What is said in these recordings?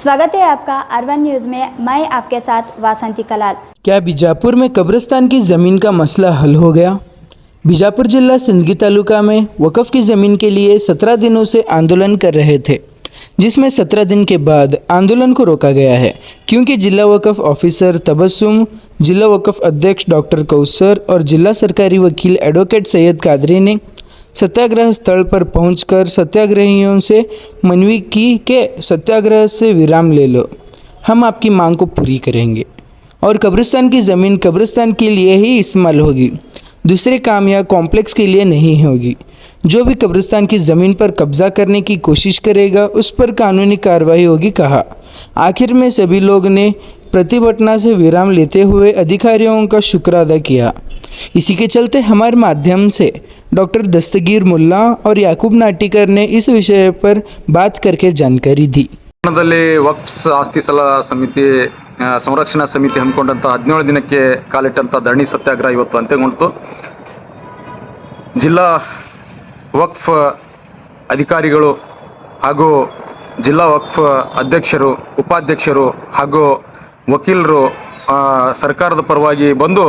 स्वागत है आपका अरवन न्यूज़ में। मैं आपके साथ वासंती कलाल। क्या बीजापुर में कब्रिस्तान की ज़मीन का मसला हल हो गया? बीजापुर जिला सिंदगी तालुका में वक़्फ़ की ज़मीन के लिए 17 दिनों से आंदोलन कर रहे थे, जिसमें 17 दिन के बाद आंदोलन को रोका गया है क्योंकि जिला वक़्फ़ ऑफिसर तबस्सुम, जिला वक़्फ़ अध्यक्ष डॉक्टर कौसर और जिला सरकारी वकील एडवोकेट सैयद कादरी ने सत्याग्रह स्थल पर पहुंचकर सत्याग्रहियों से मनवी की कि सत्याग्रह से विराम ले लो, हम आपकी मांग को पूरी करेंगे और कब्रिस्तान की ज़मीन कब्रिस्तान के लिए ही इस्तेमाल होगी, दूसरे काम या कॉम्प्लेक्स के लिए नहीं होगी। जो भी कब्रिस्तान की ज़मीन पर कब्जा करने की कोशिश करेगा उस पर कानूनी कार्रवाई होगी, कहा। आखिर में सभी लोग ने प्रतिभटना से विराम लेते हुए अधिकारियों का शुक्र अदा किया। इसी के चलते हमारे माध्यम से डॉक्टर दस्तगीर मुल्ला और याकूब नाटिकर ने इस विषय पर बात करके जानकारी दी। ವಕ್ಫ್ ಆಸ್ತಿ ಸಮಿತಿ ಸಂರಕ್ಷಣಾ ಸಮಿತಿ ಹಮ್ಮಿಕೊಂಡಂತ 17 ದಿನಕ್ಕೆ ಕಾಲಿಟ್ಟಂತ ಧರಣಿ ಸತ್ಯಾಗ್ರಹ ಇವತ್ತು ಅಂತ್ಯಗೊಂಡಿತು. ಜಿಲ್ಲಾ ವಕ್ಫ್ ಅಧಿಕಾರಿಗಳು ಹಾಗೂ ಜಿಲ್ಲಾ ವಕ್ಫ್ ಅಧ್ಯಕ್ಷರು, ಉಪಾಧ್ಯಕ್ಷರು ಹಾಗೂ ವಕೀಲರು ಸರ್ಕಾರದ ಪರವಾಗಿ ಬಂದು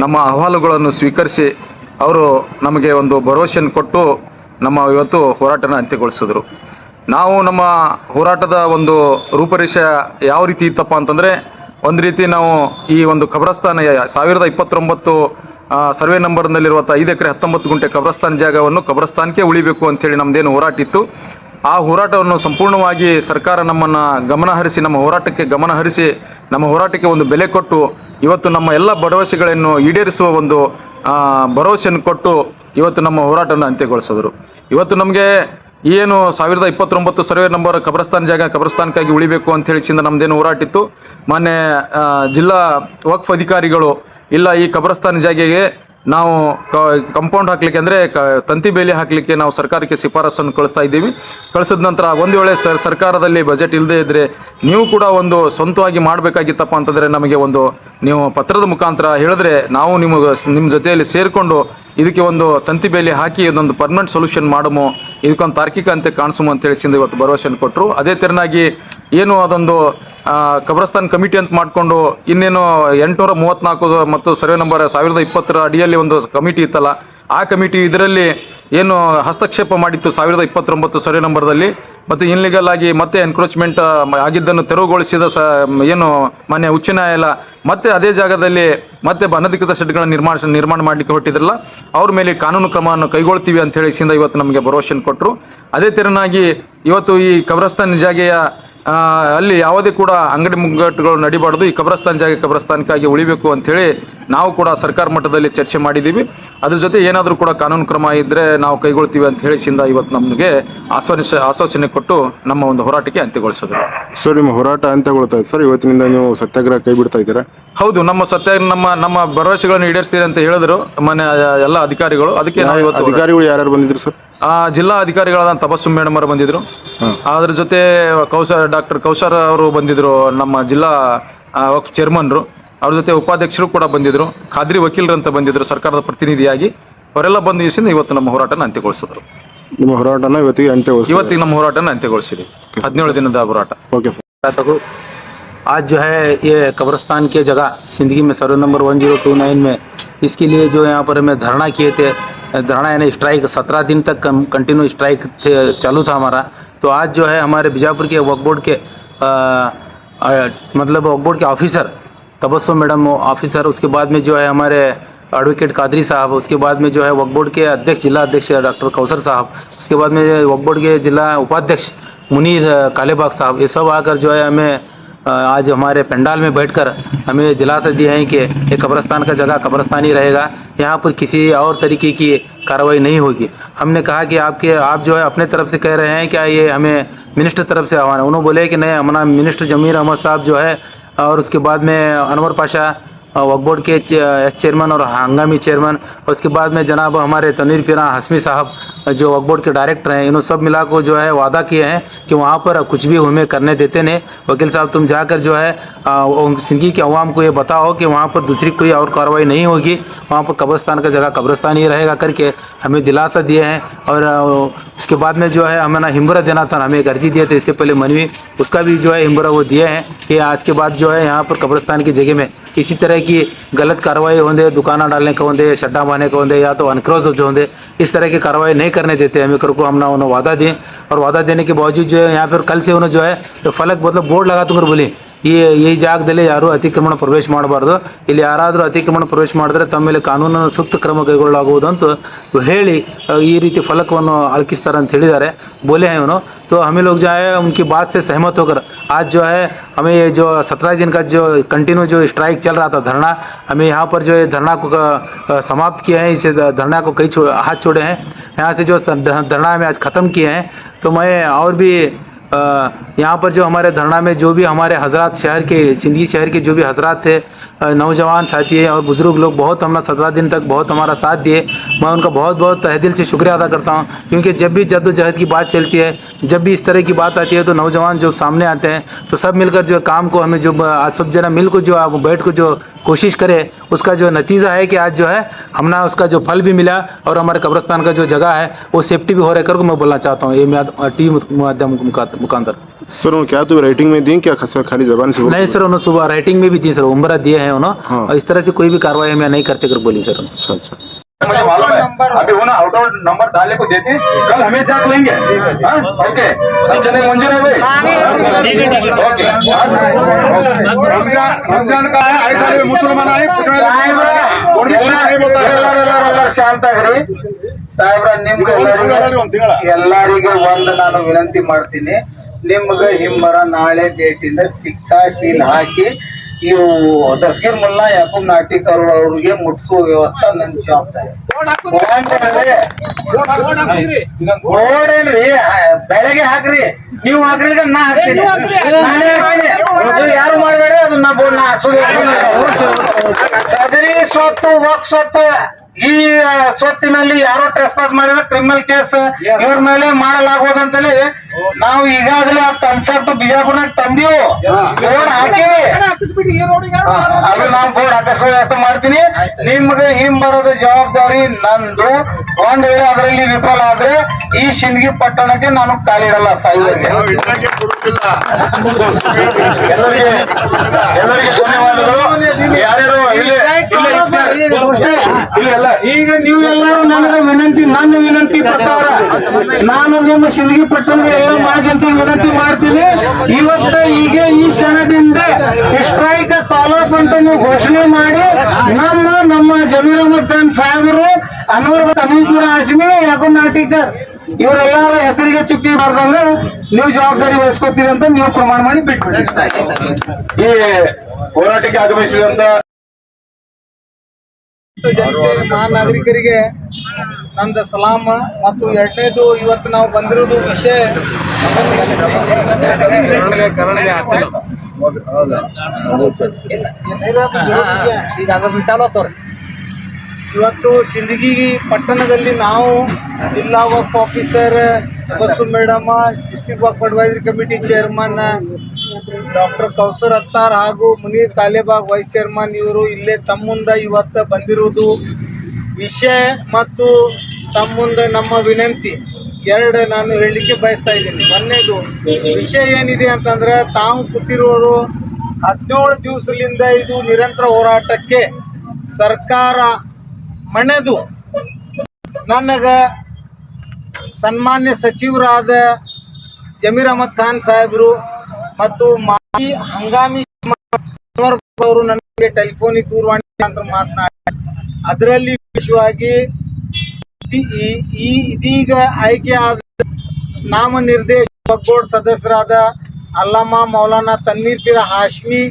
ನಮ್ಮ ಅಹವಾಲುಗಳನ್ನು ಸ್ವೀಕರಿಸಿ ಅವರು ನಮಗೆ ಒಂದು ಭರವಸೆಯನ್ನು ಕೊಟ್ಟು ನಮ್ಮ ಇವತ್ತು ಹೋರಾಟನ ಅಂತ್ಯಗೊಳಿಸಿದ್ರು. ನಾವು ನಮ್ಮ ಹೋರಾಟದ ಒಂದು ರೂಪರೇಷ ಯಾವ ರೀತಿ ಇತ್ತಪ್ಪ ಅಂತಂದರೆ, ಒಂದು ರೀತಿ ನಾವು ಈ ಒಂದು ಕಬ್ರಸ್ತಾನ 1029 ಸರ್ವೆ ನಂಬರ್ನಲ್ಲಿರುವಂಥ 5 ಎಕರೆ 19 ಗುಂಟೆ ಕಬ್ರಸ್ತಾನ್ ಜಾಗವನ್ನು ಕಬ್ರಸ್ತಾನಕ್ಕೆ ಉಳಿಬೇಕು ಅಂಥೇಳಿ ನಮ್ಮದೇನು ಹೋರಾಟ ಇತ್ತು, ಆ ಹೋರಾಟವನ್ನು ಸಂಪೂರ್ಣವಾಗಿ ಸರ್ಕಾರ ನಮ್ಮನ್ನು ಗಮನಹರಿಸಿ ನಮ್ಮ ಹೋರಾಟಕ್ಕೆ ಒಂದು ಬೆಲೆ ಕೊಟ್ಟು ಇವತ್ತು ನಮ್ಮ ಎಲ್ಲ ಭರವಸೆಗಳನ್ನು ಈಡೇರಿಸುವ ಒಂದು ಭರವಸೆಯನ್ನು ಕೊಟ್ಟು ಇವತ್ತು ನಮ್ಮ ಹೋರಾಟವನ್ನು ಅಂತ್ಯಗೊಳಿಸಿದ್ರು. ಇವತ್ತು ನಮಗೆ ಏನು 1029 ಸರ್ವೆ ನಂಬರ್ ಕಬ್ರಸ್ತಾನಕ್ಕಾಗಿ ಉಳಿಬೇಕು ಅಂತ ಹೇಳಿಸಿಂದ ನಮ್ಮದೇನು ಹೋರಾಟ ಇತ್ತು, ಮಾನ್ಯ ಜಿಲ್ಲಾ ವಕ್ಫ್ ಅಧಿಕಾರಿಗಳು ಇಲ್ಲ ಈ ಕಬ್ರಸ್ತಾನ ಜಾಗೆಗೆ ನಾವು ಕಂಪೌಂಡ್ ಹಾಕಲಿಕ್ಕೆ ಅಂದರೆ ತಂತಿ ಬೇಲಿ ಹಾಕಲಿಕ್ಕೆ ನಾವು ಸರ್ಕಾರಕ್ಕೆ ಶಿಫಾರಸನ್ನು ಕಳಿಸ್ತಾ ಇದ್ದೀವಿ. ಕಳಿಸಿದ ನಂತರ ಒಂದು ವೇಳೆ ಸರ್ಕಾರದಲ್ಲಿ ಬಜೆಟ್ ಇಲ್ಲದೆ ಇದ್ದರೆ ನೀವು ಕೂಡ ಒಂದು ಸ್ವಂತವಾಗಿ ಮಾಡಬೇಕಾಗಿತ್ತಪ್ಪ ಅಂತಂದರೆ ನಮಗೆ ಒಂದು ನೀವು ಪತ್ರದ ಮುಖಾಂತರ ಹೇಳಿದ್ರೆ ನಾವು ನಿಮ್ಮ ಜೊತೆಯಲ್ಲಿ ಸೇರಿಕೊಂಡು ಇದಕ್ಕೆ ಒಂದು ತಂತಿ ಬೇಲಿ ಹಾಕಿ ಇದೊಂದು ಪರ್ಮನೆಂಟ್ ಸೊಲ್ಯೂಷನ್ ಮಾಡಮು, ಇದಕ್ಕೊಂದು ತಾರ್ಕಿಕ ಅಂತೆ ಕಾಣಿಸುಮು ಅಂತ ಹೇಳಿಸಿಂದ ಇವತ್ತು ಭರವಸೆಯನ್ನು ಕೊಟ್ಟರು. ಅದೇ ತೆರನಾಗಿ ಏನು ಅದೊಂದು ಕಬ್ರಸ್ತಾನ್ ಕಮಿಟಿ ಅಂತ ಮಾಡಿಕೊಂಡು ಇನ್ನೇನು 834 ಮತ್ತು ಸರ್ವೆ ನಂಬರ್ 1020 ಅಡಿಯಲ್ಲಿ ಒಂದು ಕಮಿಟಿ ಇತ್ತಲ್ಲ, ಆ ಕಮಿಟಿ ಇದರಲ್ಲಿ ಏನು ಹಸ್ತಕ್ಷೇಪ ಮಾಡಿತ್ತು 1029 ಸರ್ವೆ ನಂಬರ್ದಲ್ಲಿ ಮತ್ತು ಇನ್ಲೀಗಲ್ ಆಗಿ ಮತ್ತೆ ಎನ್ಕ್ರೋಚ್ಮೆಂಟ್ ಆಗಿದ್ದನ್ನು ತೆರವುಗೊಳಿಸಿದ ಏನು ಮಾನ್ಯ ಉಚ್ಚ ನ್ಯಾಯಾಲಯ ಮತ್ತೆ ಅದೇ ಜಾಗದಲ್ಲಿ ಮತ್ತೆ ಅನಧಿಕೃತ ಶೆಡ್ಗಳನ್ನು ನಿರ್ಮಾಣ ಮಾಡಲಿಕ್ಕೆ ಹೊರಟಿದ್ರಲ್ಲ, ಅವ್ರ ಮೇಲೆ ಕಾನೂನು ಕ್ರಮವನ್ನು ಕೈಗೊಳ್ತೀವಿ ಅಂತ ಹೇಳಿಸಿಂದ ಇವತ್ತು ನಮಗೆ ಭರವಸೆಯನ್ನು ಕೊಟ್ಟರು. ಅದೇ ತೆರನಾಗಿ ಇವತ್ತು ಈ ಕಬ್ರಸ್ತಾನ್ ಜಾಗೆಯ ಅಲ್ಲಿ ಯಾವುದೇ ಕೂಡ ಅಂಗಡಿ ಮುಂಗಟ್ಟುಗಳು ನಡಿಬಾರ್ದು, ಈ ಕಬ್ರಸ್ತಾನಕ್ಕಾಗಿ ಉಳಿಬೇಕು ಅಂಥೇಳಿ ನಾವು ಕೂಡ ಸರ್ಕಾರ ಮಟ್ಟದಲ್ಲಿ ಚರ್ಚೆ ಮಾಡಿದ್ದೀವಿ. ಅದ್ರ ಜೊತೆ ಏನಾದರೂ ಕೂಡ ಕಾನೂನು ಕ್ರಮ ಇದ್ದರೆ ನಾವು ಕೈಗೊಳ್ತೀವಿ ಅಂತ ಹೇಳಿಸಿಂದ ಇವತ್ತು ನಮಗೆ ಆಶ್ವಾಸನೆ ಕೊಟ್ಟು ನಮ್ಮ ಒಂದು ಹೋರಾಟಕ್ಕೆ ಅಂತ್ಯಗೊಳಿಸಿದ್ರು. ಸರ್, ನಿಮ್ಮ ಹೋರಾಟ ಅಂತ್ಯಗೊಳ್ತಾ ಇದೆ ಸರ್, ಇವತ್ತಿನಿಂದ ನೀವು ಸತ್ಯಾಗ್ರಹ ಕೈ ಬಿಡ್ತಾ ಇದ್ದೀರಾ? ಹೌದು, ನಮ್ಮ ಭರವಸೆಗಳನ್ನು ಈಡೇರಿಸ್ತೀರಿ ಅಂತ ಹೇಳಿದ್ರು ಮನೆ ಎಲ್ಲ ಅಧಿಕಾರಿಗಳು. ಅದಕ್ಕೆ ಅಧಿಕಾರಿಗಳು ಯಾರ್ಯಾರು ಬಂದಿದ್ರು ಸರ್? ಜಿಲ್ಲಾ ಅಧಿಕಾರಿಗಳಾದ ತಬಸ್ಸುಮ್ ಮೇಡಮ್ ಅವರು ಬಂದಿದ್ರು, ಅದ್ರ ಜೊತೆ ಡಾಕ್ಟರ್ ಕೌಸರ್ ಅವರು ಬಂದಿದ್ರು, ನಮ್ಮ ಜಿಲ್ಲಾ ವಕ್ಫ್ ಚೇರ್ಮನ್ರು, ಅವ್ರ ಜೊತೆ ಉಪಾಧ್ಯಕ್ಷರು ಕೂಡ ಬಂದಿದ್ರು, ಖಾದ್ರಿ ವಕೀಲರು ಅಂತ ಬಂದಿದ್ರು ಸರ್ಕಾರದ ಪ್ರತಿನಿಧಿಯಾಗಿ. ಅವರೆಲ್ಲ ಬಂದು ಇವತ್ತು ನಮ್ಮ ಹೋರಾಟನ ಅಂತ್ಯಗೊಳಿಸಿದ್ರು. ನಿಮ್ಮ ಹೋರಾಟನ ಇವತ್ತಿಗೆ ನಮ್ಮ ಹೋರಾಟನ ಅಂತ್ಯಗೊಳಿಸಿದ್ವಿ, 17 ದಿನದ ಹೋರಾಟ. Okay sir. आज जो है ये कब्रिस्तान के जगह सिंदगी में सर्वे नंबर 1029 में इसके लिए जो यहाँ पर हमें धरना किए थे, धरना यानी स्ट्राइक 17 दिन तक कंटिन्यू स्ट्राइक चालू था हमारा। तो आज जो है हमारे बीजापुर के वक्फ बोर्ड के मतलब वक्फ बोर्ड के ऑफिसर तबस्सुम मैडम ऑफिसर, उसके बाद में जो है हमारे एडवोकेट कादरी साहब, उसके बाद में जो है वक्फ बोर्ड के जिला अध्यक्ष डॉक्टर कौसर साहब, उसके बाद में वक्फ बोर्ड के जिला उपाध्यक्ष मुनीर कालेबाग साहब, ये सब आकर जो है हमें आज हमारे पंडाल में बैठकर हमें दिलासा दिया है कि ये कब्रिस्तान का जगह कब्रिस्तान ही रहेगा, यहाँ पर किसी और तरीके की कार्रवाई नहीं होगी। हमने कहा कि आप जो है अपने तरफ से कह रहे हैं क्या ये हमें मिनिस्टर तरफ से आह्वान है? उन्होंने बोले कि नहीं, हमारा मिनिस्टर जमीर अहमद साहब जो है और उसके बाद में अनवर पाशा वक्फ बोर्ड के एक्स चेयरमैन और हंगामी चेयरमैन, और उसके बाद में जनाब हमारे तनवीर पीरा हसमी साहब जो वक्फ बोर्ड के डायरेक्टर हैं, इन्होंने सब मिला को जो है वादा किए हैं कि वहाँ पर कुछ भी हमें करने देते नहीं। वकील साहब तुम जाकर जो है सिंदगी के अवाम को ये बताओ कि वहाँ पर दूसरी कोई और कार्रवाई नहीं होगी, वहाँ पर कब्रिस्तान का जगह कब्रिस्तान ही रहेगा करके हमें दिलासा दिए हैं। और उसके बाद में जो है हमें ना हिम्बरा देना था, हमें एक अर्जी दिए थे इससे पहले मनवी, उसका भी जो है हिम्बरा वो दिए हैं कि आज के बाद जो है यहाँ पर कब्रिस्तान की जगह में किसी तरह की गलत कार्रवाई होंगे, दुकाना डालने का होंगे, शड्डा मारने का होंगे या तो अनक्रॉस जो होंगे, इस तरह की कार्रवाई नहीं करने देते हमें को हमने उन्हें वादा दिए। और वादा देने के बावजूद जो है यहाँ पर कल से उन्होंने जो है तो फलक मतलब बोर्ड लगा तो बोली ಈ ಜಾಗದಲ್ಲಿ ಯಾರು ಅತಿಕ್ರಮಣ ಪ್ರವೇಶ ಮಾಡಬಾರ್ದು, ಇಲ್ಲಿ ಯಾರಾದರೂ ಅತಿಕ್ರಮಣ ಪ್ರವೇಶ ಮಾಡಿದ್ರೆ ತಮ್ಮ ಮೇಲೆ ಕಾನೂನಿನ ಸೂಕ್ತ ಕ್ರಮ ಕೈಗೊಳ್ಳಲಾಗುವುದು ಅಂತ ಹೇಳಿ ಈ ರೀತಿ ಫಲಕವನ್ನು ಅಳಕಿಸ್ತಾರೆ ಅಂತ ಹೇಳಿದ್ದಾರೆ बोले हैं उन्होंने। तो हमें लोग जो है उनकी बात से सहमत होकर आज जो है हमें ये जो 17 दिन का जो कंटिन्यू जो स्ट्राइक चल रहा था धरना, हमें यहाँ पर जो है धरना को समाप्त किया है। इसे धरना को कई हाथ छोड़े हैं, यहाँ से जो धरना हमें आज ख़त्म किए हैं। तो मैं और भी यहाँ पर जो हमारे धरना में जो भी हमारे हजरात शहर के सिंदगी शहर के जो भी हजरात थे, नौजवान साथी हैं और बुज़ुर्ग लोग बहुत हमने 17 दिन तक बहुत हमारा साथ दिए, मैं उनका बहुत बहुत तहे दिल से शुक्रिया अदा करता हूँ। क्योंकि जब भी जद्दोजहद की बात चलती है, जब भी इस तरह की बात आती है तो नौजवान जो सामने आते हैं तो सब मिलकर जो काम को हमें जो आज सब जना मिल को जो आप बैठ को जो कोशिश करे, उसका जो नतीजा है कि आज जो है हमने उसका जो फल भी मिला और हमारे कब्रिस्तान का जो जगह है वो सेफ्टी भी हो रहा है करके मैं बोलना चाहता हूँ ये मैं टीम माध्यम मुखांतर। सर वो क्या तो राइटिंग में दी क्या खाली जबान से? नहीं सर, उन्होंने सुबह राइटिंग में भी दी सर, उम्र दिए हैं उन्होंने। हाँ। और इस तरह से कोई भी कार्रवाई हमें नहीं करते कर बोली सर। अच्छा अच्छा मुझे मालूम है अभी वो ना आउट आउट नंबर डालने को देते हैं, कल हमें जाग लेंगे। हाँ? ओके मंजूर है भाई, ओके रमजान का है, ऐसा मुसलमान है ಶಾಂತ ಆಗ್ರಿ ಸಾಹೇಬ್ರ, ನಿಮ್ಗೆ ಎಲ್ಲರಿಗೆ ಒಂದು ನಾನು ವಿನಂತಿ ಮಾಡ್ತೀನಿ, ನಿಮ್ಗೆ ಹಿಮ್ಮರ ನಾಳೆ ಡೇಟ್ ಇಂದ ಸಿಕ್ಕಾ ಶೀಲ್ ಹಾಕಿ ಇವು ದಸ್ಗೀರ್ ಮುಲ್ಲಾ ಯಾಕೂಬ್ ನಾಟಿಕರ್ ಅವ್ರಿಗೆ ಮುಟ್ಸುವ ವ್ಯವಸ್ಥೆ ನನ್ನ ಜವಾಬ್ದಾರಿ. ನೋಡೇನ್ರಿ ಬೆಳಗ್ಗೆ ಹಾಕ್ರಿ, ನೀವು ಹಾಕ್ರಿ ನಾ ಹಾಕ್ತೀನಿ, ನಾನೇ ಹಾಕ್ತೀನಿ, ಯಾರು ಮಾಡ್ಬೇಡ್ರಿ ಅದನ್ನ ಬೋರ್ಡ್ ಹಾಕ್ಸೋದು. ಸದರಿ ಸ್ವತ್ತು ವಕ್ಫ್ ಸ್ವತ್ತು ಈ ಸ್ವತ್ತಿನಲ್ಲಿ ಯಾರೋ ಟ್ರೆಸ್ಪಾಸ್ ಮಾಡಿದ್ರೆ ಕ್ರಿಮಿನಲ್ ಕೇಸ್ ಇವ್ರ ಮೇಲೆ ಮಾಡಲಾಗುವುದಂತೇಳಿ ನಾವು ಈಗಾಗಲೇ ಆ ಕನ್ಸೆಪ್ಟ್ ಬಿಜಾಪುರನಾಗ ತಂದೀವು, ಬೋರ್ಡ್ ಹಾಕಿವಿ, ಅದು ನಾವು ಬೋರ್ಡ್ ಹಾಕಿಸೋ ವ್ಯವಸ್ಥೆ ಮಾಡ್ತೀನಿ. ನಿಮ್ಗೆ ಹಿಂಬರೋದ ಜವಾಬ್ದಾರಿ ನಂದು. ಒಂದ್ ವೇಳೆ ಅದರಲ್ಲಿ ವಿಫಲ ಆದ್ರೆ ಈ ಸಿಂದಗಿ ಪಟ್ಟಣಕ್ಕೆ ನಾನು ಕಾಲಿಡಲ್ಲ ಸಾಯುವುದಕ್ಕೆ. ಎಲ್ಲರಿಗೆ ಧನ್ಯವಾದಗಳು. ಯಾರ್ಯಾರು ಇಲ್ಲ ಈಗ ನೀವು ಎಲ್ಲರೂ ನನಗೆ ನನ್ನ ವಿನಂತಿ ಪ್ರಕಾರ ನಾನು ನಿಮ್ಮ ಸಿಂದಗಿ ಪಟ್ಟಣದ ಎಲ್ಲ ಮಹಾಜನತೆಗೆ ವಿನಂತಿ ಮಾಡ್ತೀನಿ. ಇವತ್ತು ಈಗ ಈ ಕ್ಷಣದಿಂದ ಸ್ಟ್ರೈಕ್ ಕಾಲ್ ಆಫ್ ಅಂತ ನೀವು ಘೋಷಣೆ ಮಾಡಿ ನಮ್ಮ ಜಮೀರ್ ಅಹಮದ್ ಖಾನ್ ಸಾಹೇಬರು, ಅನ್ವರ್ ತಮೀಪುರ ಹಾಶ್ಮಿ, ಯಾಕೂಬ್ ನಾಟಿಕರ್ ಇವರೆಲ್ಲರ ಹೆಸರಿಗೆ ಚುಕ್ಕಿ ಬಾರ್ದಂಗ ನೀವು ಜವಾಬ್ದಾರಿ ವಹಿಸ್ಕೊತೀರಿ ಅಂತ ನೀವು ಪ್ರಮಾಣ ಮಾಡಿ ಬಿಟ್ಬಿಡಿ. ಈ ಹೋರಾಟಕ್ಕೆ ಆಗಮಿಸಿದಂತ ಜನತೆ ಮಹಾನಾಗರಿಕರಿಗೆ ನಂದು ಸಲಾಂ. ಮತ್ತು ಎರಡನೇದು, ಇವತ್ತು ನಾವು ಬಂದಿರೋದು ವಿಷಯ ಇವತ್ತು ಸಿಂದಗಿ ಪಟ್ಟಣದಲ್ಲಿ ನಾವು ಜಿಲ್ಲಾ ವಕ್ಫ್ ಆಫೀಸರ್ ಬಸ್ಸು madam, district Waqf advisory committee chairman doctor Kausar Attar ಹಾಗೂ ಮುನೀರ್ ತಾಲೇಬಾಗ್ ವೈಸ್ ಚೇರ್ಮನ್ ಇವರು ಇಲ್ಲೇ ತಮ್ಮ ಮುಂದೆ ಇವತ್ತು ಬಂದಿರುವುದು ವಿಷಯ ಮತ್ತು ತಮ್ಮ ಮುಂದೆ ನಮ್ಮ ವಿನಂತಿ ಎರಡು ನಾನು ಹೇಳಲಿಕ್ಕೆ ಬಯಸ್ತಾ ಇದ್ದೀನಿ. ಒಂದನೇದು ವಿಷಯ ಏನಿದೆ ಅಂತಂದ್ರೆ, ತಾವು ಕೂತಿರೋರು 17 ದಿವಸದಿಂದ ಇದು ನಿರಂತರ ಹೋರಾಟಕ್ಕೆ ಸರ್ಕಾರ ಮಣೆದು ನನಗೆ ಸನ್ಮಾನ್ಯ ಸಚಿವರಾದ ಜಮೀರ್ ಅಹಮದ್ ಖಾನ್ ಸಾಹೇಬರು ಮತ್ತು ಮಾಜಿ ಹಂಗಾಮಿ ಅವರು ನನಗೆ ಟೆಲಿಫೋನಿಕ್ ದೂರವಾಣಿ ಅಂತ ಮಾತನಾಡಿ ಅದರಲ್ಲಿ ವಿಶೇಷವಾಗಿ ಇದೀಗ ಆಯ್ಕೆಯಾದ ನಾಮನಿರ್ದೇಶಿತ ವಕ್ಫ್ ಬೋರ್ಡ್ ಸದಸ್ಯರಾದ ಅಲ್ಲಾಮಾ ಮೌಲಾನಾ ತನ್ವೀರ್ ಪೀರ್ ಹಾಶ್ಮಿ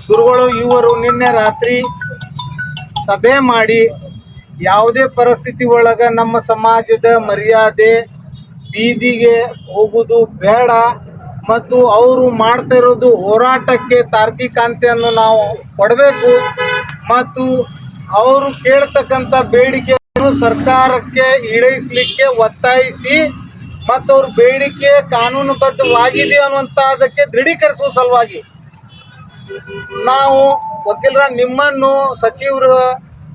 ಗುರುಗಳು ಇವರು ನಿನ್ನೆ ರಾತ್ರಿ ಸಭೆ ಮಾಡಿ ಯಾವುದೇ ಪರಿಸ್ಥಿತಿ ಒಳಗೆ ನಮ್ಮ ಸಮಾಜದ ಮರ್ಯಾದೆ ಬೀದಿಗೆ ಹೋಗುವುದು ಬೇಡ ಮತ್ತು ಅವರು ಮಾಡ್ತಾ ಇರೋದು ಹೋರಾಟಕ್ಕೆ ತಾರ್ಕಿಕಾಂತಿಯನ್ನು ನಾವು ಕೊಡಬೇಕು ಮತ್ತು ಅವರು ಕೇಳ್ತಕ್ಕಂಥ ಬೇಡಿಕೆ ಸರ್ಕಾರಕ್ಕೆ ಈಡೇರಿಸಲಿಕ್ಕೆ ಒತ್ತಾಯಿಸಿ ಮತ್ತು ಅವ್ರ ಬೇಡಿಕೆ ಕಾನೂನುಬದ್ಧವಾಗಿದೆ ಅನ್ನುವಂಥದ್ದಕ್ಕೆ ದೃಢೀಕರಿಸುವ ಸಲುವಾಗಿ ನಾವು ವಕೀಲರ ನಿಮ್ಮನ್ನು ಸಚಿವರ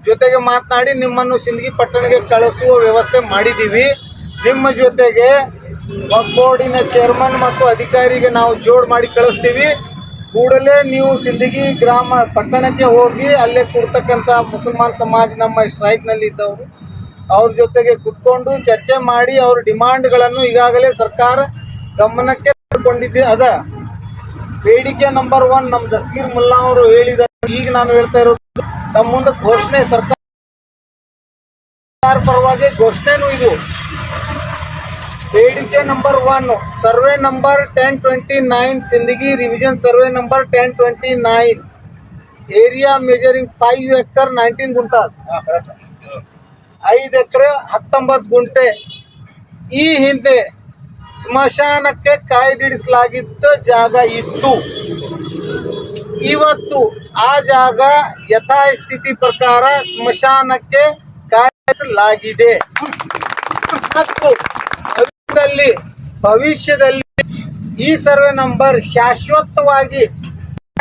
ಜೊತೆಗೆ ಮಾತನಾಡಿ ನಿಮ್ಮನ್ನು ಸಿಂದಗಿ ಪಟ್ಟಣಕ್ಕೆ ಕಳಿಸುವ ವ್ಯವಸ್ಥೆ ಮಾಡಿದ್ದೀವಿ. ನಿಮ್ಮ ಜೊತೆಗೆ ವಕ್ಫ್ ಬೋರ್ಡಿನ ಚೇರ್ಮನ್ ಮತ್ತು ಅಧಿಕಾರಿಗೆ ನಾವು ಜೋಡ್ ಮಾಡಿ ಕಳಿಸ್ತೀವಿ. ಕೂಡಲೇ ನೀವು ಸಿಂದಗಿ ಪಟ್ಟಣಕ್ಕೆ ಹೋಗಿ ಅಲ್ಲೇ ಕೂರ್ತಕ್ಕಂಥ ಮುಸಲ್ಮಾನ್ ಸಮಾಜ ನಮ್ಮ ಸ್ಟ್ರೈಕ್ನಲ್ಲಿ ಇದ್ದವರು ಅವ್ರ ಜೊತೆಗೆ ಕುತ್ಕೊಂಡು ಚರ್ಚೆ ಮಾಡಿ ಅವ್ರ ಡಿಮಾಂಡ್ಗಳನ್ನು ಈಗಾಗಲೇ ಸರ್ಕಾರ ಗಮನಕ್ಕೆ ತಗೊಂಡಿದ್ದೆ. ಬೇಡಿಕೆ ನಂಬರ್ 1 ನಮ್ಮ ದಸ್ತಗೀರ್ ಮುಲ್ಲಾ ಅವರು ಹೇಳಿದ. ಈಗ ನಾನು ಹೇಳ್ತಾ ಇರೋದು ನಮ್ಮ ಮುಂದೆ ಘೋಷಣೆ, ಸರ್ಕಾರ ಪರವಾಗಿ ಘೋಷಣೆನೂ ಇದು. ಬೇಡಿಕೆ number 1 survey number 1029 Sindagi revision survey number 1029 area measuring 5 acre 19 ಗುಂಟಾ 5 ಎಕರೆ 19 ಗುಂಟೆ. ಈ ಹಿಂದೆ ಸ್ಮಶಾನಕ್ಕೆ ಕಾಯ್ದಿರಿಸಲಾಗಿದ್ದ ಜಾಗ ಇತ್ತು. ಇವತ್ತು ಆ ಜಾಗ ಯಥಾಸ್ಥಿತಿ ಪ್ರಕಾರ ಸ್ಮಶಾನಕ್ಕೆ ಕಾಯ್ದಿರಿಸಲಾಗಿದೆ ಮತ್ತು ಭವಿಷ್ಯದಲ್ಲಿ ಈ ಸರ್ವೆ ನಂಬರ್ ಶಾಶ್ವತವಾಗಿ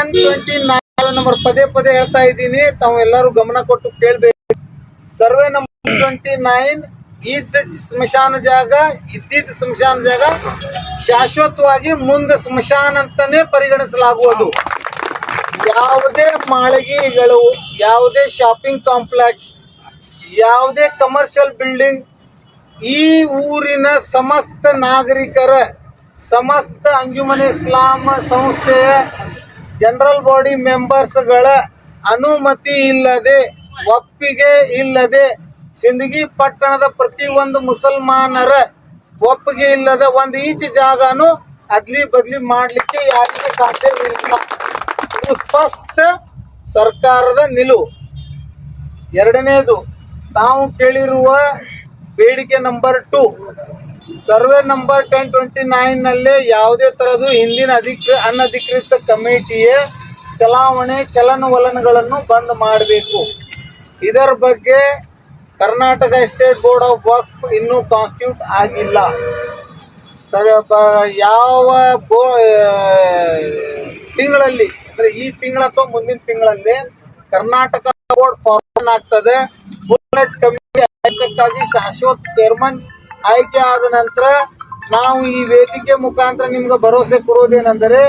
1029 ನಂಬರ್ ಪದೇ ಹೇಳ್ತಾ ಇದ್ದೀನಿ, ತಾವೆಲ್ಲರೂ ಗಮನ ಕೊಟ್ಟು ಕೇಳಬೇಕು. ಸರ್ವೆ ನಂಬರ್ 29 ಇದ್ದಿದ್ದ ಸ್ಮಶಾನ ಜಾಗ ಶಾಶ್ವತವಾಗಿ ಮುಂದೆ ಸ್ಮಶಾನ ಅಂತಾನೆ ಪರಿಗಣಿಸಲಾಗುವುದು. ಯಾವುದೇ ಮಾಳಿಗೆಗಳು, ಯಾವುದೇ ಶಾಪಿಂಗ್ ಕಾಂಪ್ಲೆಕ್ಸ್, ಯಾವುದೇ ಕಮರ್ಷಿಯಲ್ ಬಿಲ್ಡಿಂಗ್ ಈ ಊರಿನ ಸಮಸ್ತ ನಾಗರಿಕರ, ಸಮಸ್ತ ಅಂಜುಮನೆ ಇಸ್ಲಾಂ ಸಂಸ್ಥೆಯ ಜನರಲ್ ಬಾಡಿ ಮೆಂಬರ್ಸ್ಗಳ ಅನುಮತಿ ಇಲ್ಲದೆ, ಒಪ್ಪಿಗೆ ಇಲ್ಲದೆ, ಸಿಂದಗಿ ಪಟ್ಟಣದ ಪ್ರತಿಯೊಂದು ಮುಸಲ್ಮಾನರ ಒಪ್ಪಿಗೆ ಇಲ್ಲದ 1 ಇಂಚ್ ಜಾಗನು ಅದ್ಲಿ ಬದ್ಲಿ ಮಾಡಲಿಕ್ಕೆ ಯಾರಿಗೆ ಸಾಧ್ಯವಿಲ್ಲ. ಇದು ಸ್ಪಷ್ಟ ಸರ್ಕಾರದ ನಿಲುವು. ಎರಡನೇದು, ತಾವು ಕೇಳಿರುವ ಬೇಡಿಕೆ ನಂಬರ್ 2 ಸರ್ವೆ ನಂಬರ್ 1029 ನಲ್ಲೇ ಯಾವುದೇ ಥರದ್ದು ಹಿಂದಿನ ಅನಧಿಕೃತ ಕಮಿಟಿಯ ಚಲನವಲನಗಳನ್ನು ಬಂದ್ ಮಾಡಬೇಕು. ಇದರ ಬಗ್ಗೆ ಕರ್ನಾಟಕ ಸ್ಟೇಟ್ ಬೋರ್ಡ್ ಆಫ್ ವಕ್ಫ್ ಇನ್ನೂ ಕಾನ್ಸ್ಟಿಟ್ಯೂಟ್ ಆಗಿಲ್ಲ. ಯಾವ ತಿಂಗಳಲ್ಲಿ ಅಂದರೆ ಈ ತಿಂಗಳ ಅಥವಾ ಮುಂದಿನ ತಿಂಗಳಲ್ಲಿ ಕರ್ನಾಟಕ ಬೋರ್ಡ್ ಫಾರ್ಮ್ ಆಗ್ತದೆ. ಫುಲ್ ಏಜ್ ಕಮಿಟಿ ಅವಶ್ಯಕವಾಗಿ ಶಾಶ್ವತ ಚೇರ್ಮನ್ ಆಯ್ಕೆ ಆದ ನಂತರ ನಾವು ಈ ವೇದಿಕೆ ಮುಖಾಂತರ ನಿಮ್ಗೆ ಭರವಸೆ ಕೊಡುವುದೇನೆಂದರೆ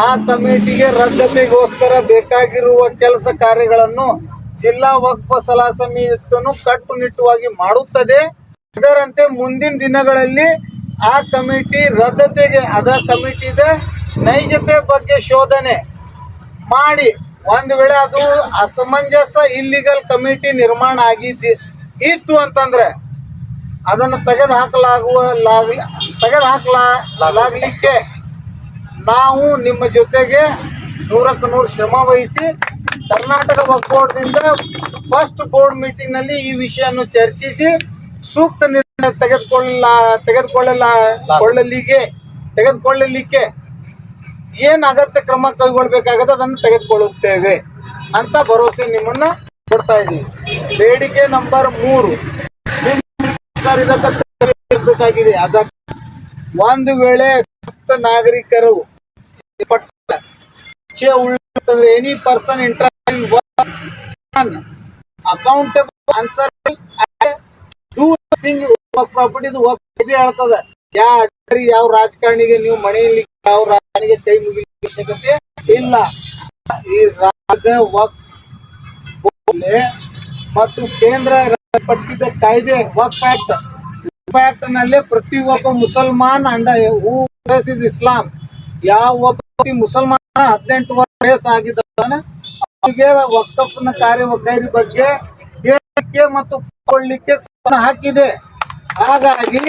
ಆ ಕಮಿಟಿಗೆ ರದ್ದತಿಗೋಸ್ಕರ ಬೇಕಾಗಿರುವ ಕೆಲಸ ಕಾರ್ಯಗಳನ್ನು ಜಿಲ್ಲಾ ವಕ್ಫ್ ಸಲಹಾ ಸಮಿತಿಯನ್ನು ಕಟ್ಟುನಿಟ್ಟುವಾಗಿ ಮಾಡುತ್ತದೆ. ಇದರಂತೆ ಮುಂದಿನ ದಿನಗಳಲ್ಲಿ ಆ ಕಮಿಟಿ ರದ್ದತಿಗೆ ಕಮಿಟಿದ ನೈಜತೆ ಬಗ್ಗೆ ಶೋಧನೆ ಮಾಡಿ, ಒಂದು ವೇಳೆ ಅದು ಅಸಮಂಜಸ ಇಲ್ಲಿಗಲ್ ಕಮಿಟಿ ನಿರ್ಮಾಣ ಇತ್ತು ಅಂತಂದ್ರೆ ಅದನ್ನು ತೆಗೆದುಹಾಕಲಾಗಲಿಕ್ಕೆ ನಾವು ನಿಮ್ಮ ಜೊತೆಗೆ 100% ಶ್ರಮ ವಹಿಸಿ ಕರ್ನಾಟಕ ವಕ್ಫ್ ಬೋರ್ಡ್ನಿಂದ ಫಸ್ಟ್ ಬೋರ್ಡ್ ಮೀಟಿಂಗ್ನಲ್ಲಿ ಈ ವಿಷಯವನ್ನು ಚರ್ಚಿಸಿ ಸೂಕ್ತ ನಿರ್ಣಯ ತೆಗೆದುಕೊಳ್ಳಲಿಕ್ಕೆ ಏನು ಅಗತ್ಯ ಕ್ರಮ ಕೈಗೊಳ್ಳಬೇಕಾಗತ್ತೆ ಅದನ್ನು ತೆಗೆದುಕೊಳ್ಳುತ್ತೇವೆ ಅಂತ ಭರವಸೆ ನಿಮ್ಮನ್ನ ಕೊಡ್ತಾ ಇದ್ದೀವಿ. ಬೇಡಿಕೆ ನಂಬರ್ 3 ಬೇಕಾಗಿದೆ. ಅದಕ್ಕೆ ಒಂದು ವೇಳೆ ನಾಗರಿಕರು any person interest in accountable answer property ಇದೆ ಹೇಳ್ತದೆ. ಯಾವ ರಾಜಕಾರಣಿಗೆ ನೀವು ಮನೆಯಲ್ಲಿ ಯಾವ ರಾಜಕಾರಣಿಗೆ ಕೈ ಮುಗಿಲಿಕ್ಕೆ ಅವಶ್ಯಕತೆ ಇಲ್ಲ. ಈ ರಾಜ್ಯ ವಕ್ಫ್ ಮತ್ತು ಕೇಂದ್ರ ಪಟ್ಟಿದ ಕಾಯ್ದೆ ವಕ್ಫ್ ಆಕ್ಟ್ ನಲ್ಲೇ ಪ್ರತಿಯೊಬ್ಬ ಮುಸಲ್ಮಾನ್ ಇಸ್ ಇಸ್ಲಾಂ ಯಾವ ಒಬ್ಬ ಮುಸಲ್ಮಾನ 18 ವಯಸ್ಸು ಆಗಿದ್ದಾನೆ ಅವರಿಗೆ ವಕ್ಫ್ನ ಕಾರ್ಯವೈಖರಿ ಬಗ್ಗೆ ಕೇಳಲಿಕ್ಕೆ ಮತ್ತು ಕೊಳ್ಳಲಿಕ್ಕೆ ಹಾಕಿದೆ. ಹಾಗಾಗಿ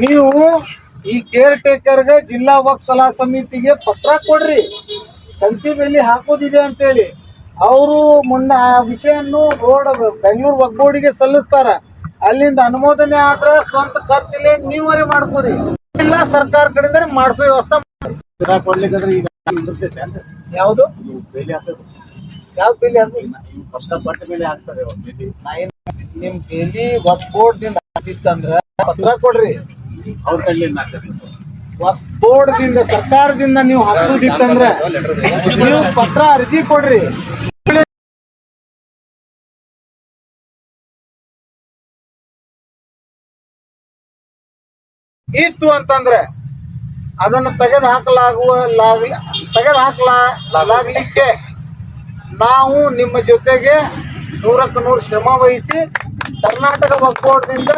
ನೀವು ಈ ಕೇರ್ ಟೇಕರ್ಗೆ ಜಿಲ್ಲಾ ವಕ್ಫ್ ಸಲಹಾ ಸಮಿತಿಗೆ ಪತ್ರ ಕೊಡ್ರಿ, ತಂತಿ ಬೇಲಿ ಹಾಕೋದಿದೆ ಅಂತೇಳಿ. ಅವರು ಮುನ್ನ ಆ ವಿಷಯನ್ನು ಬೆಂಗಳೂರು ವಕ್ಫ್ ಬೋರ್ಡಿಗೆ ಸಲ್ಲಿಸ್ತಾರ. ಅಲ್ಲಿಂದ ಅನುಮೋದನೆ ಆದ್ರೆ ಸ್ವಂತ ಖರ್ಚಲ್ಲಿ ನೀವರೇ ಮಾಡ್ಕೋರಿ, ಇಲ್ಲ ಸರ್ಕಾರ ಕಡೆಯಿಂದ ಮಾಡಿಸೋ ವ್ಯವಸ್ಥೆ. ಯಾವುದು ಯಾವ್ದು ಬಿಲ್ ನಿಮ್ ಡೈಲಿ ವಕ್ಫ್ ಬೋರ್ಡ್ ದಿಂದ ಆಗಿತ್ತಂದ್ರ ಪತ್ರ ಕೊಡ್ರಿ. ವಕ್ಫ್ ಬೋರ್ಡ್ ದಿಂದ ಸರ್ಕಾರದಿಂದ ನೀವು ಹಾಕ್ಸೋದಿತ್ತಂದ್ರ ನೀವು ಪತ್ರ ಅರ್ಜಿ ಕೊಡ್ರಿ. ಇತ್ತು ಅಂತಂದ್ರೆ ಅದನ್ನು ತೆಗೆದುಹಾಕಲಾಗ್ಲಿಕ್ಕೆ ನಾವು ನಿಮ್ಮ ಜೊತೆಗೆ 100ಕ್ಕೆ 100 ಶ್ರಮ ವಹಿಸಿ ಕರ್ನಾಟಕ ವಕ್ಫ್ ಬೋರ್ಡ್ನಿಂದ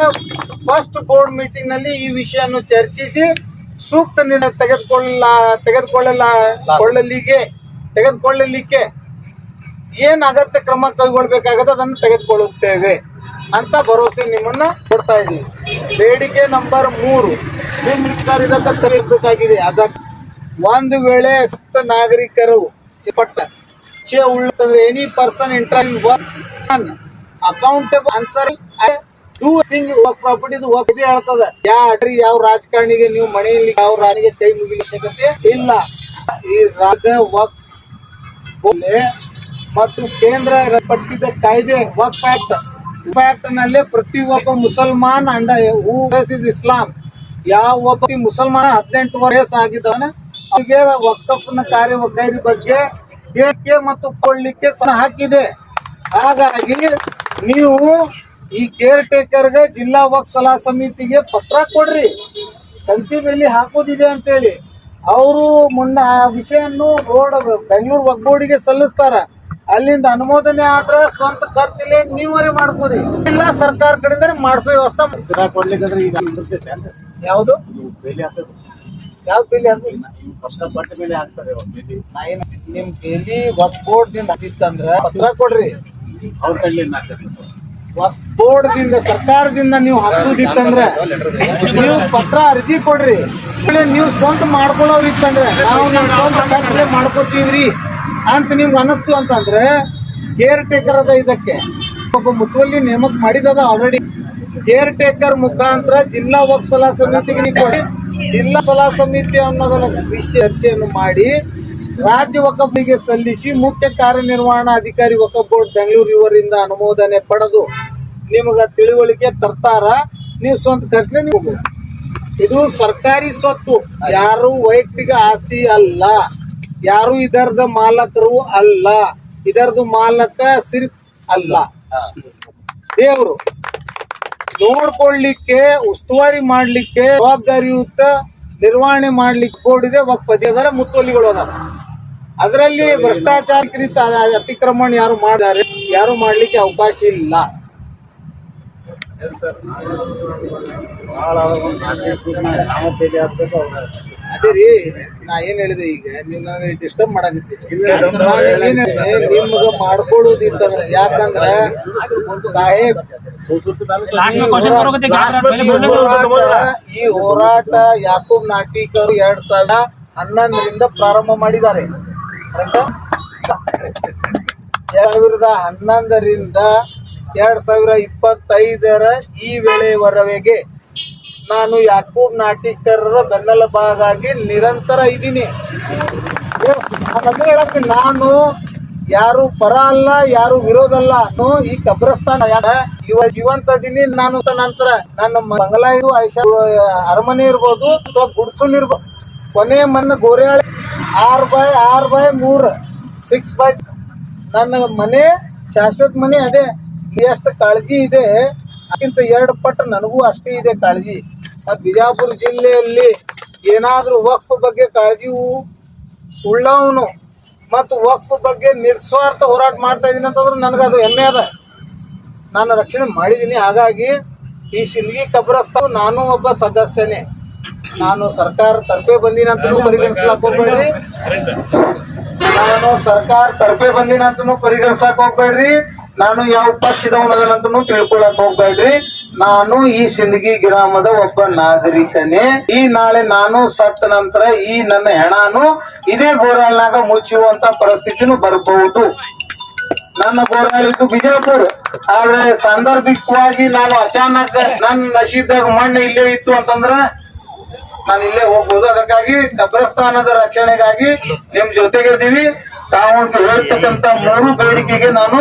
ಫಸ್ಟ್ ಬೋರ್ಡ್ ಮೀಟಿಂಗ್ ನಲ್ಲಿ ಈ ವಿಷಯವನ್ನು ಚರ್ಚಿಸಿ ಸೂಕ್ತ ನಿರ್ಣಯ ತೆಗೆದುಕೊಳ್ಳಲಿಕ್ಕೆ ಏನ್ ಅಗತ್ಯ ಕ್ರಮ ಕೈಗೊಳ್ಬೇಕಾಗತ್ತೆ ಅದನ್ನು ತೆಗೆದುಕೊಳ್ಳುತ್ತೇವೆ ಅಂತ ಭರವಸೆ ನಿಮ್ಮನ್ನ ಕೊಡ್ತಾ ಇದೀವಿ. ಬೇಡಿಕೆ ನಂಬರ್ 3 ಇದಕ್ಕೆ ತರಬೇಕಾಗಿದೆ. ಅದಕ್ಕೆ ಒಂದು ವೇಳೆ ನಾಗರಿಕರು ಉಳ್ಳಂದ್ರೆ any person inter accountable answer do thing work property ಇದೆ ಹೇಳ್ತದ. ಯಾವ ರಾಜಕಾರಣಿಗೆ ನೀವು ಮನೆಯಲ್ಲಿ ಯಾವ ರಾಣಿಗೆ ಕೈ ಮುಗಿಲಿಕ್ಕೆ ಇಲ್ಲ. ಈ ರಾಜ್ಯ ವಕ್ಫ್ ಮತ್ತು ಕೇಂದ್ರ ಪಟ್ಟಿದ ಕಾಯ್ದೆ ವಕ್ಫ್ ಆಕ್ಟ್ ನಲ್ಲಿ ಪ್ರತಿಯೊಬ್ಬ ಮುಸಲ್ಮಾನ್ ಅಂಡ ಹೂ ಇಸ್ ಇಸ್ಲಾಂ ಯಾವ ಒಬ್ಬ ಮುಸಲ್ಮಾನ 18 ವರ್ಷ ಆಗಿದ್ದಾನೆ ಅವರಿಗೆ ವಕ್ಫ್ನ ಕಾರ್ಯವೈಖರಿ ಬಗ್ಗೆ ಹೇಳಿಕೆ ಮತ್ತು ಕೊಳ್ಳಿಕ್ಕೆ ಹಾಕಿದೆ. ಹಾಗಾಗಿ ನೀವು ಈ ಕೇರ್ ಟೇಕರ್ಗೆ ಜಿಲ್ಲಾ ವಕ್ಫ್ ಸಲಹಾ ಸಮಿತಿಗೆ ಪತ್ರ ಕೊಡ್ರಿ. ತಂತಿ ಬೇಲಿ ಹಾಕೋದಿದೆ ಅಂತೇಳಿ ಅವರು ಮುನ್ನ ಆ ವಿಷಯನ್ನು ಬೆಂಗಳೂರು ವಕ್ಫ್ ಬೋರ್ಡಿಗೆ ಸಲ್ಲಿಸ್ತಾರ. ಅಲ್ಲಿಂದ ಅನುಮೋದನೆ ಆದ್ರೆ ಸ್ವಂತ ಖರ್ಚಲ್ಲಿ ನೀವರೇ ಮಾಡ್ಕೋರಿ, ಇಲ್ಲ ಸರ್ಕಾರ ಕಡೆಯಿಂದ ಮಾಡಿಸೋ ವ್ಯವಸ್ಥೆ ಯಾವುದು ನಿಮ್ ಡೈಲಿ ವಕ್ಫ್ ಬೋರ್ಡ್ ದಿಂದ ಆಗಿತ್ತಂದ್ರ ಪತ್ರ ಕೊಡ್ರಿ. ವಕ್ಫ್ ಬೋರ್ಡ್ ದಿಂದ ಸರ್ಕಾರದಿಂದ ನೀವು ಹಾಕ್ಸೋದಿತ್ತಂದ್ರ ನೀವು ಪತ್ರ ಅರ್ಜಿ ಕೊಡ್ರಿ. ನೀವು ಸ್ವಂತ ಮಾಡ್ಕೊಳ್ಳೋರಿತ್ತಂದ್ರೆ ನಾವು ನಮ್ ಸ್ವಂತ ಖರ್ಚಲ್ಲೇ ಮಾಡ್ಕೋತೀವ್ರಿ ಅಂತ ನಿಮ್ಗೆ ಅನಿಸ್ತು ಅಂತಂದ್ರೆ ಕೇರ್ ಟೇಕರ್ ಅದ ಇದಕ್ಕೆ ಒಬ್ಬ ಮುತುವಲ್ಲಿ ನೇಮಕ ಮಾಡಿದದ ಆಲ್ರೆಡಿ. ಕೇರ್ ಟೇಕರ್ ಮುಖಾಂತರ ಜಿಲ್ಲಾ ವಕ್ಫ್ ಸಲಹಾ ಸಮಿತಿಗೆ ನೀವು ಕೊಡಿ. ಜಿಲ್ಲಾ ಸಲಹಾ ಸಮಿತಿ ಅನ್ನೋದನ್ನ ಚರ್ಚೆಯನ್ನು ಮಾಡಿ ರಾಜ್ಯ ವಕ್ಫ್ಗೆ ಸಲ್ಲಿಸಿ ಮುಖ್ಯ ಕಾರ್ಯನಿರ್ವಹಣಾಧಿಕಾರಿ ವಕ್ಫ್ ಬೋರ್ಡ್ ಬೆಂಗಳೂರು ಇವರಿಂದ ಅನುಮೋದನೆ ಪಡೆದು ನಿಮಗ ತಿಳುವಳಿಕೆ ತರ್ತಾರ. ನೀವು ಸ್ವಂತ ಖರ್ಚಲೆ ನೀವು ಇದು ಸರ್ಕಾರಿ ಸ್ವತ್ತು, ಯಾರು ವೈಯಕ್ತಿಕ ಆಸ್ತಿ ಅಲ್ಲ, ಯಾರು ಇದರದ ಮಾಲಕರು ಅಲ್ಲ, ಇದರದು ಮಾಲಕ ಸಿರ್ಫ್ ಅಲ್ಲ. ದೇವರು ನೋಡ್ಕೊಳ್ಳಿಕ್ಕೆ ಉಸ್ತುವಾರಿ ಮಾಡ್ಲಿಕ್ಕೆ ಜವಾಬ್ದಾರಿಯುತ ನಿರ್ವಹಣೆ ಮಾಡ್ಲಿಕ್ಕೆ ಬೋರ್ಡ್ ಇದೆ. ವಕ್ಫ್ ಅದರ ಮುತ್ತುವಲ್ಲಿಗಳು ಅದಾರ. ಅದರಲ್ಲಿ ಭ್ರಷ್ಟಾಚಾರಕೃತ ಅತಿಕ್ರಮಣ ಯಾರು ಮಾಡಿದ್ದಾರೆ, ಯಾರು ಮಾಡ್ಲಿಕ್ಕೆ ಅವಕಾಶ ಇಲ್ಲ. ಅದೇ ರೀ ನಾ ಏನ್ ಹೇಳಿದೆ, ಈಗ ನೀವು ನನಗೆ ಡಿಸ್ಟರ್ಬ್ ಮಾಡಾಕತ್ತೀರಿ. ನಿಮ್ಗ ಮಾಡ್ಕೊಳ್ಳೋದಿತ್ತಂದ್ರೆ ಯಾಕಂದ್ರೆ ಸಾಹೇಬ್ ಈ ಹೋರಾಟ ಯಾಕೂಬ್ ನಾಟಿಕರು 2011ರಿಂದ ಪ್ರಾರಂಭ ಮಾಡಿದ್ದಾರೆ. 2011ರಿಂದ 2025 ಈ ವೇಳೆವರೆಗೆ ನಾನು ಯಾಕೂಬ್ ನಾಟಿಕರ ಬೆನ್ನೆಲುಬಾಗಿ ನಿರಂತರ ಇದ್ದೀನಿ. ನಾನು ಯಾರು ಪರ ಅಲ್ಲ, ಯಾರು ವಿರೋಧ ಅಲ್ಲ. ಈ ಕಬ್ರಸ್ತಾನ ಜೀವಂತದೀನಿ. ನಾನು ನಂತರ ನನ್ನ ಬಂಗಲಾ ಇದು ಅರಮನೆ ಇರ್ಬೋದು ಅಥವಾ ಗುಡ್ಸಲ್ ಇರ್ಬೋದು, ಕೊನೆ ಮನ್ನ ಗೋರೆಯಾಳಿ 6x3 6x ನನ್ನ ಮನೆ ಶಾಶ್ವತ ಮನೆ. ಅದೇ ಎಷ್ಟು ಕಾಳಜಿ ಇದೆ ಅದಕ್ಕಿಂತ 2 ಪಟ್ಟು ನನಗೂ ಅಷ್ಟೇ ಇದೆ ಕಾಳಜಿ. ಬಿಜಾಪುರ ಜಿಲ್ಲೆಯಲ್ಲಿ ಏನಾದರೂ ವಕ್ಫ್ ಬಗ್ಗೆ ಕಾಳಜಿ ಉಳ್ಳವನು ಮತ್ತು ವಕ್ಫ್ ಬಗ್ಗೆ ನಿಸ್ವಾರ್ಥ ಹೋರಾಟ ಮಾಡ್ತಾ ಇದ್ದೀನಿ ಅಂತಂದ್ರೆ ನನಗದು ಹೆಮ್ಮೆ ಅದ. ನಾನು ರಕ್ಷಣೆ ಮಾಡಿದ್ದೀನಿ. ಹಾಗಾಗಿ ಈ ಸಿಂದಗಿ ಕಬ್ರಸ್ತಾನ ನಾನು ಒಬ್ಬ ಸದಸ್ಯನೇ. ನಾನು ಸರ್ಕಾರ ತರಪೆ ಬಂದಿನ ಅಂತನೂ ಪರಿಗಣಿಸ್ಲಾಕ ಹೋಗ್ಬೇಡ್ರಿ. ನಾನು ಯಾವ ಪಕ್ಷದವನದನಂತನೂ ತಿಳ್ಕೊಳಕ್ ಹೋಗ್ಬೇಡ್ರಿ. ನಾನು ಈ ಸಿಂದಗಿ ಗ್ರಾಮದ ಒಬ್ಬ ನಾಗರಿಕನೇ. ಈ ನಾಳೆ ನಾನು ಸತ್ತ ನಂತರ ಈ ನನ್ನ ಹೆಣನು ಇದೇ ಗೋರಾಳ್ನಾಗ ಮುಚ್ಚುವಂತ ಪರಿಸ್ಥಿತಿನೂ ಬರಬಹುದು. ನನ್ನ ಗೋರಾಳಿದ್ದು ಬಿಜಾಪುರ, ಆದ್ರೆ ಸಾಂದರ್ಭಿಕವಾಗಿ ನಾನು ಅಚಾನಕ್ ನನ್ನ ನಶೀಬ್ದಾಗ ಮಣ್ಣು ಇಲ್ಲೇ ಇತ್ತು ಅಂತಂದ್ರ ನಾನು ಇಲ್ಲೇ ಹೋಗ್ಬೋದು. ಅದಕ್ಕಾಗಿ ಕಬ್ರಸ್ಥಾನದ ರಕ್ಷಣೆಗಾಗಿ ನಿಮ್ ಜೊತೆಗಿದ್ದೀವಿ. ತಾವು ಹೇಳ್ತಕ್ಕಂತ 3 ಬೇಡಿಕೆಗೆ ನಾನು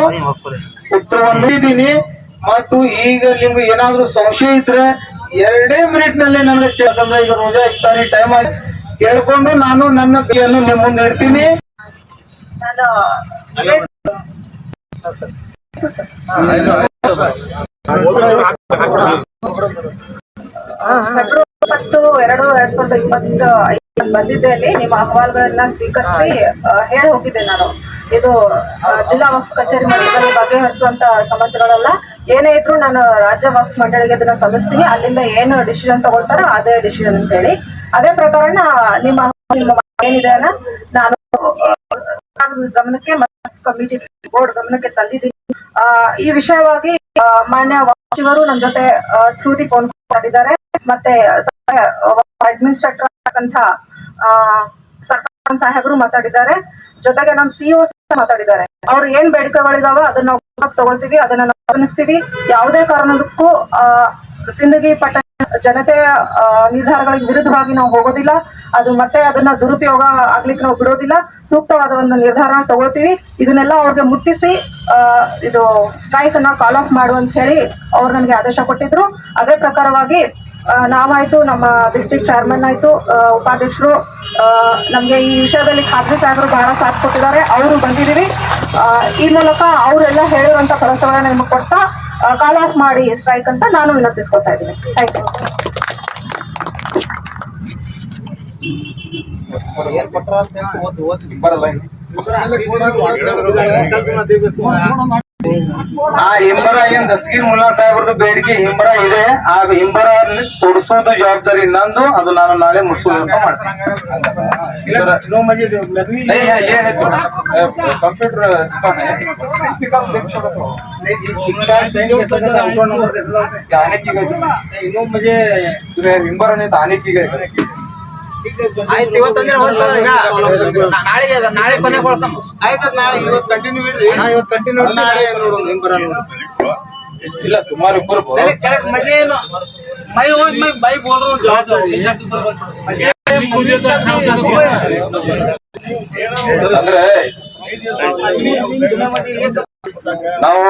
ಉತ್ತರವನ್ನು ನೀಡಿದ್ದೀನಿ. ಮತ್ತು ಈಗ ನಿಮ್ಗೆ ಏನಾದ್ರೂ ಸಂಶಯ ಇದ್ರೆ 2 ಮಿನಿಟ್ ನಲ್ಲಿ ನನಗೆ ಕೇಳ್ತಂದ್ರೆ ಈಗ ರೋಜಾ ಇಫ್ತಾರಿ ಟೈಮ್ ಆಗಿ ಕೇಳ್ಕೊಂಡು ನಾನು ನನ್ನ ಬಿಯನ್ನು ನಿಮ್ಮ ಮುಂದೆ ಇಡ್ತೀನಿ. ಫೆಬ್ರವರಿ 2022 ಬಂದಿದ್ದೆ. ಅಲ್ಲಿ ನಿಮ್ಮ ಅಹವಾಲುಗಳನ್ನ ಸ್ವೀಕರಿಸಿ ಹೇಳಿ ಹೋಗಿದ್ದೆ ನಾನು. ಇದು ಜಿಲ್ಲಾ ವಕ್ಫ್ ಕಚೇರಿ ಮಟ್ಟದಲ್ಲಿ ಬಗೆಹರಿಸುವಂತ ಸಮಸ್ಯೆಗಳೆಲ್ಲ ಏನೇ ಇದ್ರು ನಾನು ರಾಜ್ಯ ವಕ್ಫ್ ಮಂಡಳಿಗೆ ಅದನ್ನ ಸಲ್ಲಿಸ್ತೀನಿ. ಅಲ್ಲಿಂದ ಏನು ಡಿಸಿಷನ್ ತಗೊಳ್ತಾರೋ ಅದೇ ಡಿಸಿಷನ್ ಅಂತ ಹೇಳಿ ಅದೇ ಪ್ರಕಾರ ನಿಮ್ಮ ಏನಿದೆ ನಾನು ಗಮನಕ್ಕೆ ಕಮಿಟಿ ಬೋರ್ಡ್ ಗಮನಕ್ಕೆ ತಂದಿದ್ದೀನಿ. ಈ ವಿಷಯವಾಗಿ ಮಾನ್ಯ ಸಚಿವರು ನನ್ನ ಜೊತೆ ಥ್ರೂ ದಿ ಫೋನ್ ಮಾಡಿದ್ದಾರೆ. ಮತ್ತೆ ಅಡ್ಮಿನಿಸ್ಟ್ರೇಟರ್ ಅಂತಕ್ಕಂಥ ಸರ್ಕಾರ್ ಸಾಹೇಬರು ಮಾತಾಡಿದ್ದಾರೆ. ಜೊತೆಗೆ ನಮ್ಮ ಸಿಇಒ ಮಾತಾಡಿದ್ದಾರೆ. ಅವ್ರು ಏನ್ ಬೇಡಿಕೆಗಳಿದಾವ ಅದನ್ನ ನಾವು ತಗೊಳ್ತೀವಿ, ಅದನ್ನ ನಾವು ಗಮನಿಸ್ತೀವಿ. ಯಾವುದೇ ಕಾರಣಕ್ಕೂ ಸಿಂದಗಿ ಪಟ್ಟಣ ಜನತೆಯ ನಿರ್ಧಾರಗಳಿಗೆ ವಿರುದ್ಧವಾಗಿ ನಾವು ಹೋಗೋದಿಲ್ಲ. ಅದು ಮತ್ತೆ ಅದನ್ನ ದುರುಪಯೋಗ ಆಗ್ಲಿಕ್ಕೆ ನಾವು ಬಿಡೋದಿಲ್ಲ. ಸೂಕ್ತವಾದ ಒಂದು ನಿರ್ಧಾರ ತಗೊಳ್ತೀವಿ. ಇದನ್ನೆಲ್ಲ ಅವ್ರಿಗೆ ಮುಟ್ಟಿಸಿ ಇದು ಸ್ಟ್ರೈಕ್ ಅನ್ನ ಕಾಲ್ ಆಫ್ ಮಾಡು ಅಂತ ಹೇಳಿ ಅವ್ರು ನನಗೆ ಆದೇಶ ಕೊಟ್ಟಿದ್ರು. ಅದೇ ಪ್ರಕಾರವಾಗಿ ನಾವಾಯ್ತು, ನಮ್ಮ ಡಿಸ್ಟ್ರಿಕ್ಟ್ ಚೇರ್ಮನ್ ಆಯ್ತು, ಉಪಾಧ್ಯಕ್ಷರು ನಮ್ಗೆ ಈ ವಿಷಯದಲ್ಲಿ ಖಾದ್ರಿ ಸಾಹೇಬರು ಬಹಳ ಸಾಥ್ ಕೊಟ್ಟಿದ್ದಾರೆ. ಅವರು ಬಂದಿದ್ದೀವಿ. ಈ ಮೂಲಕ ಅವರೆಲ್ಲ ಹೇಳಿರುವಂತ ಕೆಲಸಗಳನ್ನ ನಿಮಗೆ ಕೊಡ್ತಾ ಕಾಲ್ ಆಫ್ ಮಾಡಿ ಸ್ಟ್ರೈಕ್ ಅಂತ ನಾನು ವಿನಂತಿಸ್ಕೊತಾ ಇದ್ದೀನಿ. Thank you. ಆ ಹಿಂಬರ ಏನ್ ದಸ್ಗೀರ್ ಮುಲ್ಲಾ ಸಾಹೇಬ್ರದ್ದು ಬೇಡಿಕೆ ಹಿಂಬರ ಇದೆ. ಆ ಹಿಂಬರ ಕೊಡಿಸೋದು ಜವಾಬ್ದಾರಿ ನಂದು. ಅದು ನಾನು ನಾಳೆ ಮುಗಿಸೋ ವ್ಯವಸ್ಥೆ ಮಾಡ್ತೀನಿ. कंप्यूटर आने की गई इन्हों मुझे हिंबर ने आने की गई ಆಯ್ತು. ಇವತ್ತಂದ್ರೆ ನಾಳೆ ಕೊನೆ ಕೊಡ್ಸಮ್. ಆಯ್ತು, ನಾಳೆ ಇವತ್ತು ಕಂಟಿನ್ಯೂ ಇಡ್ರಿ. ಇವತ್ತು ಕಂಟಿನ್ಯೂ ನಾಳೆ ನೋಡೋಣ ಹಿಂಬರ ಇಲ್ಲ तुम्हारे ऊपर करेक्ट मजे ना मैं भाई बोल रहा हूँ जवाबदारी ಅಂದ್ರೆ ನಾವು